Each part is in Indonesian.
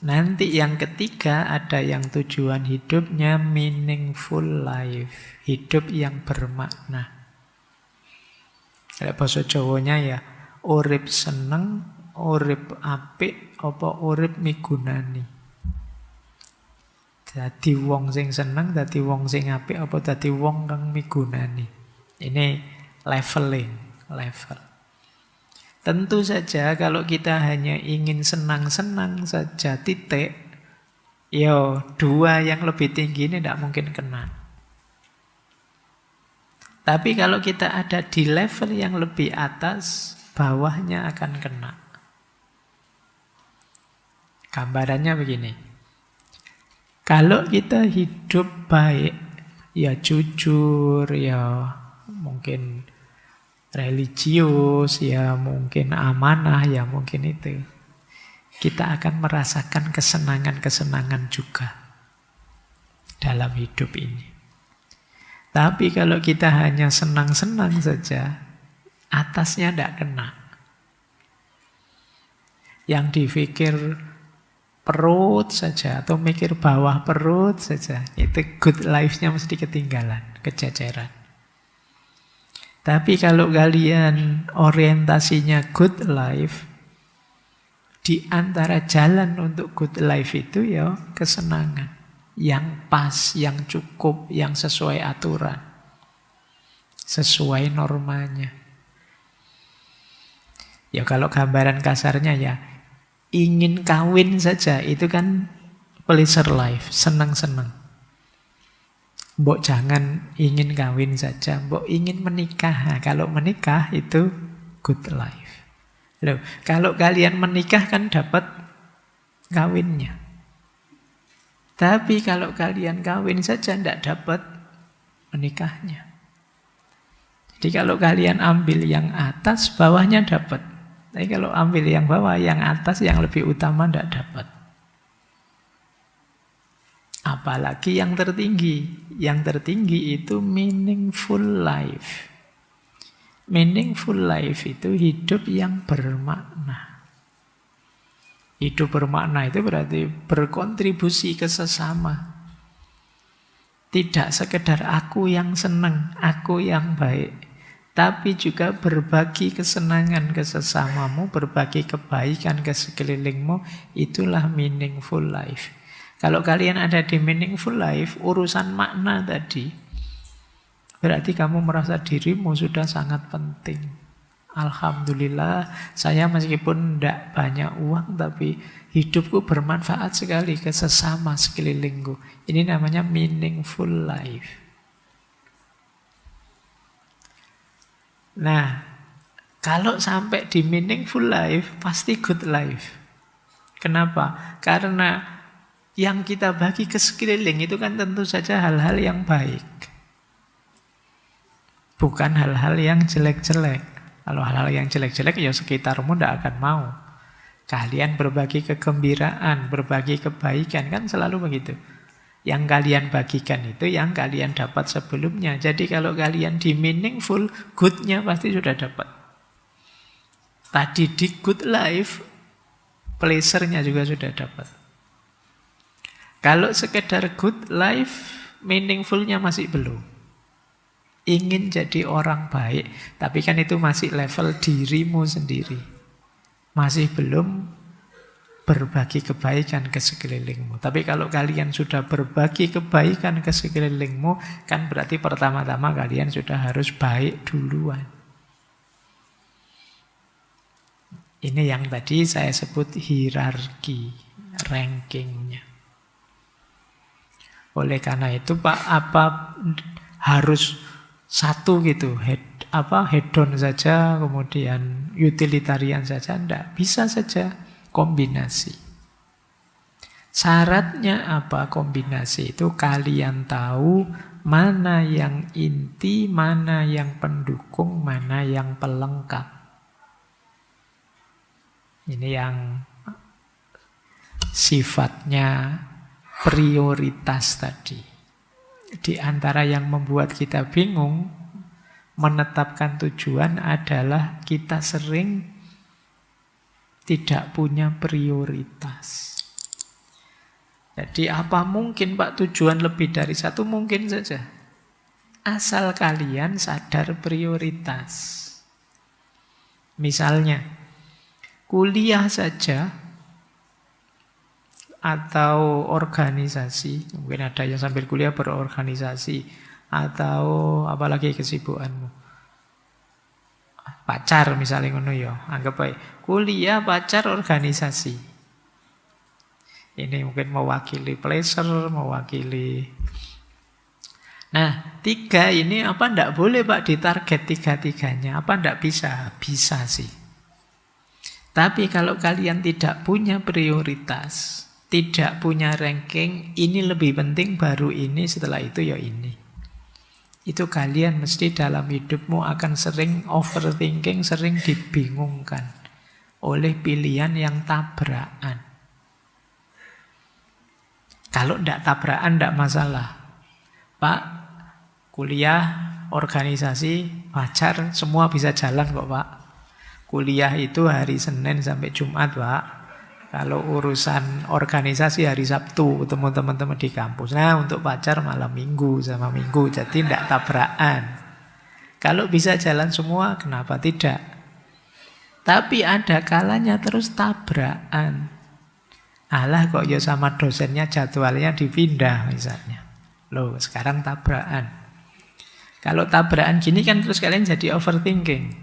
Nanti yang ketiga ada yang tujuan hidupnya meaningful life. Hidup yang bermakna. Kalau bahasa Jawanya ya, urip seneng, urip apik, apa urip migunani. Dadi wong sing seneng, dadi wong sing apik, apa dadi wong kang migunani. Ini leveling, level. Tentu saja kalau kita hanya ingin senang-senang saja titik, yo dua yang lebih tinggi ini tidak mungkin kena. Tapi kalau kita ada di level yang lebih atas, bawahnya akan kena. Gambarannya begini. Kalau kita hidup baik, ya jujur, ya mungkin religius, ya mungkin amanah, ya mungkin itu. Kita akan merasakan kesenangan-kesenangan juga dalam hidup ini. Tapi kalau kita hanya senang-senang saja, atasnya tidak kena. Yang dipikir perut saja atau mikir bawah perut saja, itu good life-nya mesti ketinggalan, kejajaran. Tapi kalau kalian orientasinya good life, di antara jalan untuk good life itu ya kesenangan. Yang pas, yang cukup, yang sesuai aturan. Sesuai normanya. Ya kalau gambaran kasarnya ya, ingin kawin saja, itu kan pleasure life, senang-senang. Mbok jangan ingin kawin saja, mbok ingin menikah. Nah, kalau menikah itu good life. Loh, kalau kalian menikah kan dapat kawinnya. Tapi kalau kalian kawin saja tidak dapat menikahnya. Jadi kalau kalian ambil yang atas, bawahnya dapat. Tapi kalau ambil yang bawah, yang atas, yang lebih utama tidak dapat. Apalagi yang tertinggi. Yang tertinggi itu meaningful life. Meaningful life itu hidup yang bermakna. Hidup bermakna itu berarti berkontribusi ke sesama. Tidak sekedar aku yang senang, aku yang baik. Tapi juga berbagi kesenangan ke sesamamu, berbagi kebaikan ke sekelilingmu. Itulah meaningful life. Kalau kalian ada di meaningful life, urusan makna tadi, berarti kamu merasa dirimu sudah sangat penting. Alhamdulillah, saya meskipun tidak banyak uang, tapi hidupku bermanfaat sekali ke sesama sekelilingku. Ini namanya meaningful life. Nah, kalau sampai di meaningful life, pasti good life. Kenapa? Karena yang kita bagi ke sekeliling itu kan tentu saja hal-hal yang baik. Bukan hal-hal yang jelek-jelek. Kalau hal-hal yang jelek-jelek ya sekitarmu tidak akan mau. Kalian berbagi kegembiraan, berbagi kebaikan, kan selalu begitu. Yang kalian bagikan itu yang kalian dapat sebelumnya. Jadi kalau kalian di meaningful, good-nya pasti sudah dapat. Tadi di good life, pleasure-nya juga sudah dapat. Kalau sekedar good life, meaningful-nya masih belum. Ingin jadi orang baik, tapi kan itu masih level dirimu sendiri. Masih belum berbagi kebaikan ke sekelilingmu. Tapi kalau kalian sudah berbagi kebaikan ke sekelilingmu, kan berarti pertama-tama kalian sudah harus baik duluan. Ini yang tadi saya sebut hierarki, rankingnya. Oleh karena itu Pak, apa harus satu gitu, hedon saja, kemudian utilitarian saja, enggak. Bisa saja kombinasi. Syaratnya apa kombinasi itu? Kalian tahu mana yang inti, mana yang pendukung, mana yang pelengkap. Ini yang sifatnya prioritas tadi. Di antara yang membuat kita bingung menetapkan tujuan adalah kita sering tidak punya prioritas. Jadi apa mungkin Pak tujuan lebih dari satu? Mungkin saja. Asal kalian sadar prioritas. Misalnya, kuliah saja atau organisasi, mungkin ada yang sambil kuliah berorganisasi, atau apalagi kesibukanmu. Pacar misalnya ngono ya, anggap baik. Kuliah, pacar, organisasi. Ini mungkin mewakili pleasure, mewakili. Nah, 3 ini apa ndak boleh Pak ditarget 3-3-nya? Apa ndak bisa? Bisa sih. Tapi kalau kalian tidak punya prioritas, tidak punya ranking, ini lebih penting baru ini, setelah itu ya ini. Itu kalian mesti dalam hidupmu akan sering overthinking, sering dibingungkan oleh pilihan yang tabrakan. Kalau ndak tabrakan ndak masalah. Pak, kuliah, organisasi, pacar, semua bisa jalan kok Pak. Kuliah itu hari Senin sampai Jumat Pak. Kalau urusan organisasi hari Sabtu, ketemu teman-teman di kampus. Nah, untuk pacar malam Minggu sama Minggu, jadi tidak tabrakan. Kalau bisa jalan semua, kenapa tidak? Tapi ada kalanya terus tabrakan. Alah kok ya sama dosennya jadwalnya dipindah misalnya. Loh, sekarang tabrakan. Kalau tabrakan gini kan terus kalian jadi overthinking.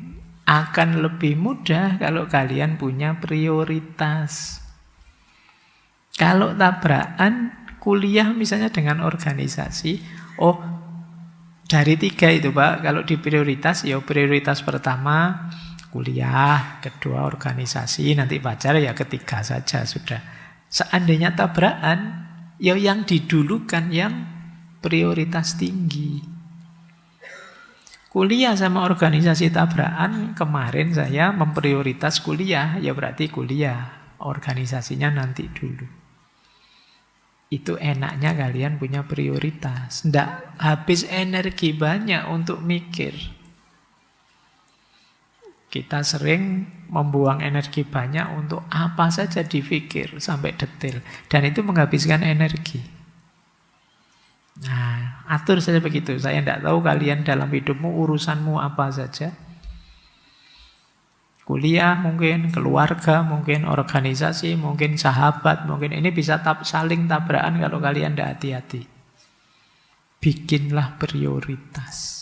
Akan lebih mudah kalau kalian punya prioritas. Kalau tabrakan, kuliah misalnya dengan organisasi, oh dari 3 itu Pak, kalau di prioritas, ya prioritas pertama kuliah, kedua organisasi, nanti pacar ya ketiga saja sudah. Seandainya tabrakan, ya yang didulukan yang prioritas tinggi. Kuliah sama organisasi tabrakan, kemarin saya memprioritas kuliah, ya berarti kuliah, organisasinya nanti dulu. Itu enaknya kalian punya prioritas. Nggak habis energi banyak untuk mikir. Kita sering membuang energi banyak untuk apa saja dipikir sampai detail. Dan itu menghabiskan energi. Nah, atur saja begitu. Saya tidak tahu kalian dalam hidupmu urusanmu apa saja. Kuliah mungkin, keluarga mungkin, organisasi mungkin, sahabat mungkin. Ini bisa saling tabrakan kalau kalian tidak hati-hati. Bikinlah prioritas.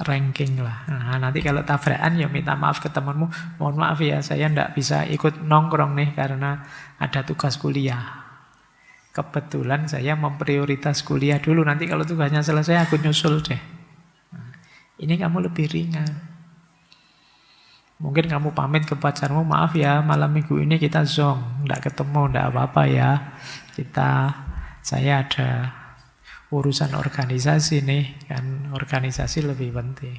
Ranking lah. Nah, nanti kalau tabrakan ya minta maaf ke temanmu. Mohon maaf ya, saya tidak bisa ikut nongkrong nih karena ada tugas kuliah. Kebetulan saya memprioritas kuliah dulu. Nanti kalau tugasnya selesai aku nyusul deh. Nah, ini kamu lebih ringan. Mungkin kamu pamit ke pacarmu, maaf ya malam minggu ini kita zong, tidak ketemu, tidak apa-apa ya. Saya ada urusan organisasi nih, kan organisasi lebih penting.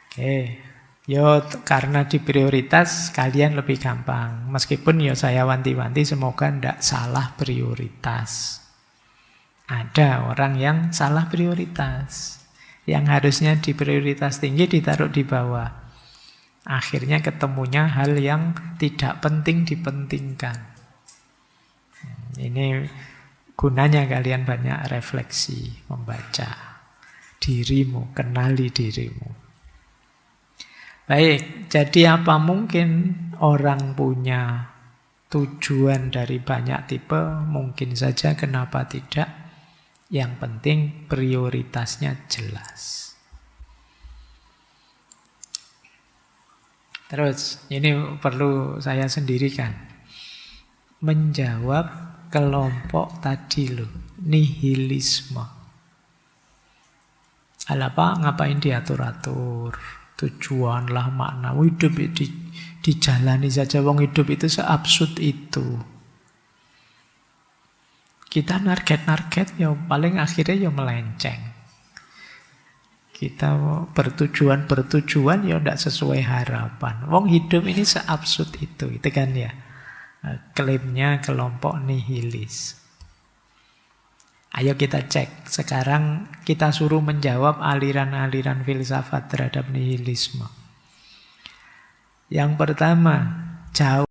Oke, yo karena di prioritas kalian lebih gampang. Meskipun yo saya wanti-wanti semoga tidak salah prioritas. Ada orang yang salah prioritas. Yang harusnya di prioritas tinggi ditaruh di bawah. Akhirnya ketemunya hal yang tidak penting dipentingkan. Ini gunanya kalian banyak refleksi, membaca dirimu, kenali dirimu. Baik, jadi apa mungkin orang punya tujuan dari banyak tipe? Mungkin saja, kenapa tidak? Yang penting prioritasnya jelas. Terus, ini perlu saya sendirikan. Menjawab kelompok tadi loh, nihilisme. Apa? Ngapain diatur-atur? Tujuan lah, makna. Hidup dijalani saja. Wong hidup itu seabsurd itu. Kita narget-narget ya paling akhirnya ya melenceng. Kita bertujuan ya tidak sesuai harapan. Wong hidup ini seabsurd itu kan ya. Klaimnya kelompok nihilis. Ayo kita cek. Sekarang kita suruh menjawab aliran-aliran filsafat terhadap nihilisme. Yang pertama, jauh